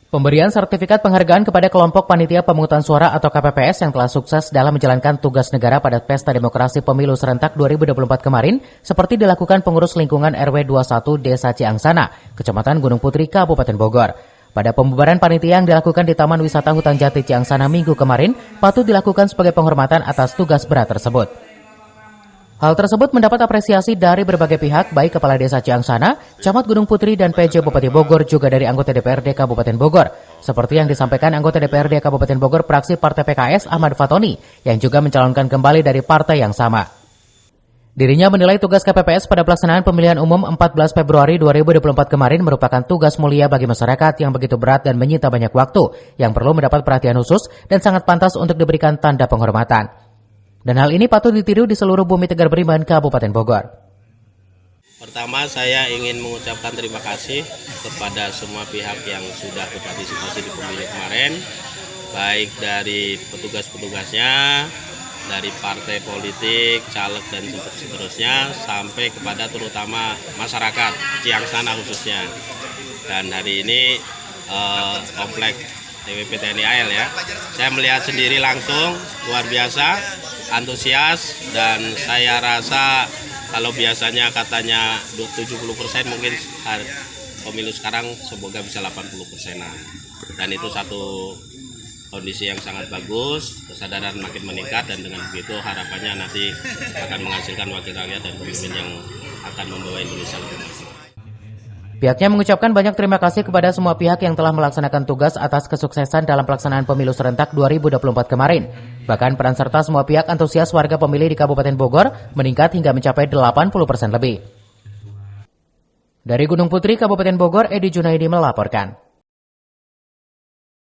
Pemberian sertifikat penghargaan kepada kelompok panitia pemungutan suara atau KPPS yang telah sukses dalam menjalankan tugas negara pada Pesta Demokrasi Pemilu Serentak 2024 kemarin, seperti dilakukan pengurus lingkungan RW 21 Desa Ciangsana, Kecamatan Gunung Putri, Kabupaten Bogor. Pada pembubaran panitia yang dilakukan di Taman Wisata Hutan Jati Ciangsana Minggu kemarin, patut dilakukan sebagai penghormatan atas tugas berat tersebut. Hal tersebut mendapat apresiasi dari berbagai pihak, baik Kepala Desa Ciangsana, Camat Gunung Putri, dan PJ Bupati Bogor, juga dari anggota DPRD Kabupaten Bogor. Seperti yang disampaikan anggota DPRD Kabupaten Bogor fraksi Partai PKS Ahmad Fatoni, yang juga mencalonkan kembali dari partai yang sama. Dirinya menilai tugas KPPS pada pelaksanaan pemilihan umum 14 Februari 2024 kemarin merupakan tugas mulia bagi masyarakat yang begitu berat dan menyita banyak waktu, yang perlu mendapat perhatian khusus dan sangat pantas untuk diberikan tanda penghormatan. Dan hal ini patut ditiru di seluruh bumi Tegar Beriman, Kabupaten Bogor. Pertama, saya ingin mengucapkan terima kasih kepada semua pihak yang sudah berpartisipasi di pemilu kemarin, baik dari petugas-petugasnya, dari partai politik, caleg, dan seterusnya, sampai kepada terutama masyarakat Ciangsana khususnya. Dan hari ini komplek TWP TNI AL ya, saya melihat sendiri langsung, luar biasa, antusias, dan saya rasa kalau biasanya katanya 70% mungkin pemilu sekarang semoga bisa 80%-an. Dan itu satu kondisi yang sangat bagus, kesadaran makin meningkat, dan dengan begitu harapannya nanti akan menghasilkan wakil rakyat dan pemimpin yang akan membawa Indonesia lebih maju. Pihaknya mengucapkan banyak terima kasih kepada semua pihak yang telah melaksanakan tugas atas kesuksesan dalam pelaksanaan pemilu serentak 2024 kemarin. Bahkan peran serta semua pihak antusias warga pemilih di Kabupaten Bogor meningkat hingga mencapai 80% lebih. Dari Gunung Putri, Kabupaten Bogor, Edi Junaidi melaporkan.